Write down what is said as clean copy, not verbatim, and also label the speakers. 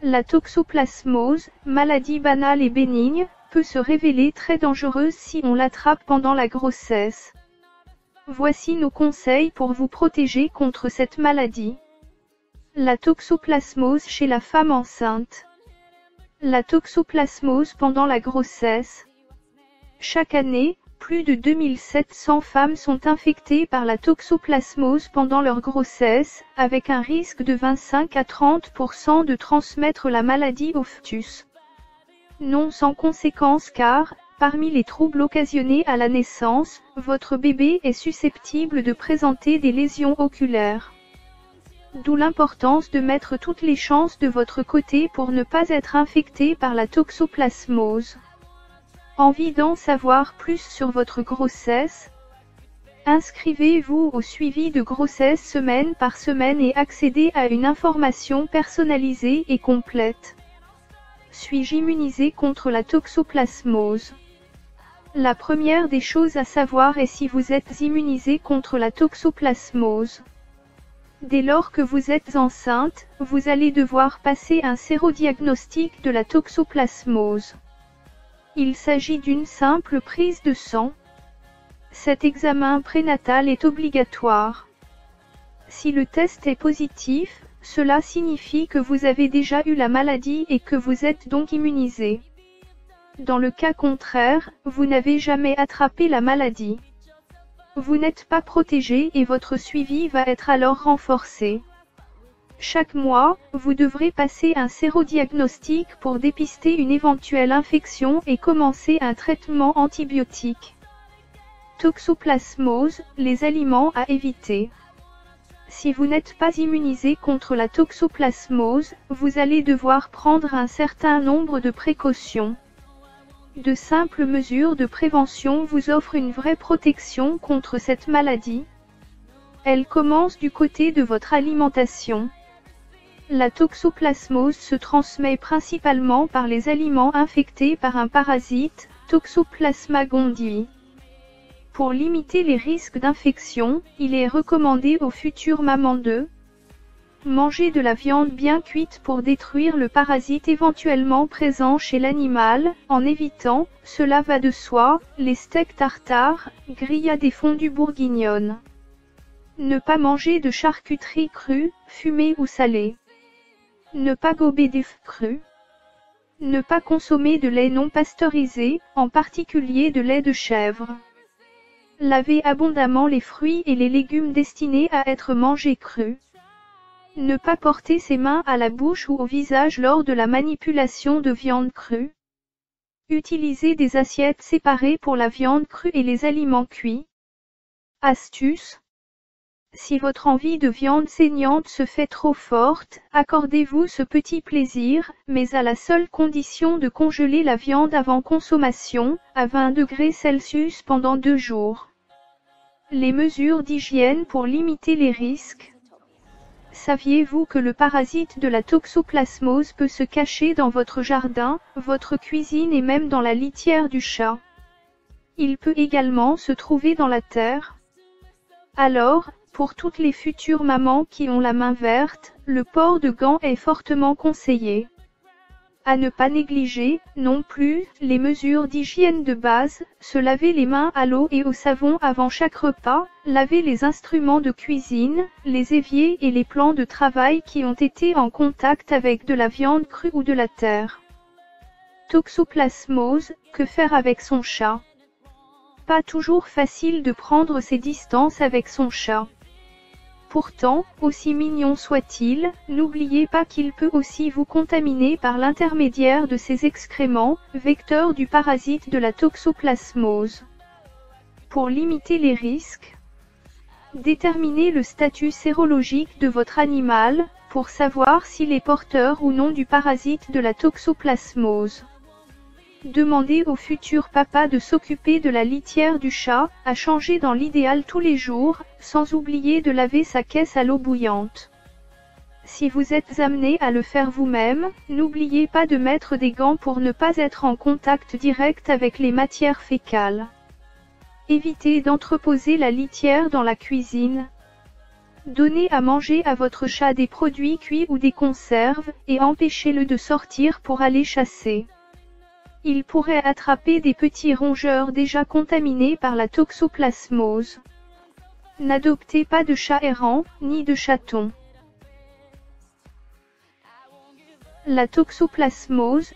Speaker 1: La toxoplasmose, maladie banale et bénigne, peut se révéler très dangereuse si on l'attrape pendant la grossesse. Voici nos conseils pour vous protéger contre cette maladie. La toxoplasmose chez la femme enceinte. La toxoplasmose pendant la grossesse. Chaque année, plus de 2700 femmes sont infectées par la toxoplasmose pendant leur grossesse, avec un risque de 25 à 30% de transmettre la maladie au fœtus. Non sans conséquence car, parmi les troubles occasionnés à la naissance, votre bébé est susceptible de présenter des lésions oculaires. D'où l'importance de mettre toutes les chances de votre côté pour ne pas être infecté par la toxoplasmose. Envie d'en savoir plus sur votre grossesse? Inscrivez-vous au suivi de grossesse semaine par semaine et accédez à une information personnalisée et complète. Suis-je immunisé contre la toxoplasmose? La première des choses à savoir est si vous êtes immunisé contre la toxoplasmose. Dès lors que vous êtes enceinte, vous allez devoir passer un sérodiagnostic de la toxoplasmose. Il s'agit d'une simple prise de sang. Cet examen prénatal est obligatoire. Si le test est positif, cela signifie que vous avez déjà eu la maladie et que vous êtes donc immunisé. Dans le cas contraire, vous n'avez jamais attrapé la maladie. Vous n'êtes pas protégé et votre suivi va être alors renforcé. Chaque mois, vous devrez passer un sérodiagnostic pour dépister une éventuelle infection et commencer un traitement antibiotique. Toxoplasmose, les aliments à éviter. Si vous n'êtes pas immunisé contre la toxoplasmose, vous allez devoir prendre un certain nombre de précautions. De simples mesures de prévention vous offrent une vraie protection contre cette maladie. Elle commence du côté de votre alimentation. La toxoplasmose se transmet principalement par les aliments infectés par un parasite, Toxoplasma gondii. Pour limiter les risques d'infection, il est recommandé aux futures mamans de manger de la viande bien cuite pour détruire le parasite éventuellement présent chez l'animal, en évitant, cela va de soi, les steaks tartares, grillades et fondues bourguignonnes. Ne pas manger de charcuterie crue, fumée ou salée. Ne pas gober d'œufs crus. Ne pas consommer de lait non pasteurisé, en particulier de lait de chèvre. Lavez abondamment les fruits et les légumes destinés à être mangés crus. Ne pas porter ses mains à la bouche ou au visage lors de la manipulation de viande crue. Utilisez des assiettes séparées pour la viande crue et les aliments cuits. Astuce. Si votre envie de viande saignante se fait trop forte, accordez-vous ce petit plaisir, mais à la seule condition de congeler la viande avant consommation, à 20 degrés Celsius pendant 2 jours. Les mesures d'hygiène pour limiter les risques. Saviez-vous que le parasite de la toxoplasmose peut se cacher dans votre jardin, votre cuisine et même dans la litière du chat? Il peut également se trouver dans la terre. Alors, pour toutes les futures mamans qui ont la main verte, le port de gants est fortement conseillé. À ne pas négliger, non plus, les mesures d'hygiène de base, se laver les mains à l'eau et au savon avant chaque repas, laver les instruments de cuisine, les éviers et les plans de travail qui ont été en contact avec de la viande crue ou de la terre. Toxoplasmose, que faire avec son chat? Pas toujours facile de prendre ses distances avec son chat. Pourtant, aussi mignon soit-il, n'oubliez pas qu'il peut aussi vous contaminer par l'intermédiaire de ses excréments, vecteurs du parasite de la toxoplasmose. Pour limiter les risques, déterminez le statut sérologique de votre animal, pour savoir s'il est porteur ou non du parasite de la toxoplasmose. Demandez au futur papa de s'occuper de la litière du chat, à changer dans l'idéal tous les jours, sans oublier de laver sa caisse à l'eau bouillante. Si vous êtes amené à le faire vous-même, n'oubliez pas de mettre des gants pour ne pas être en contact direct avec les matières fécales. Évitez d'entreposer la litière dans la cuisine. Donnez à manger à votre chat des produits cuits ou des conserves, et empêchez-le de sortir pour aller chasser. Il pourrait attraper des petits rongeurs déjà contaminés par la toxoplasmose. N'adoptez pas de chat errant, ni de chaton. La toxoplasmose,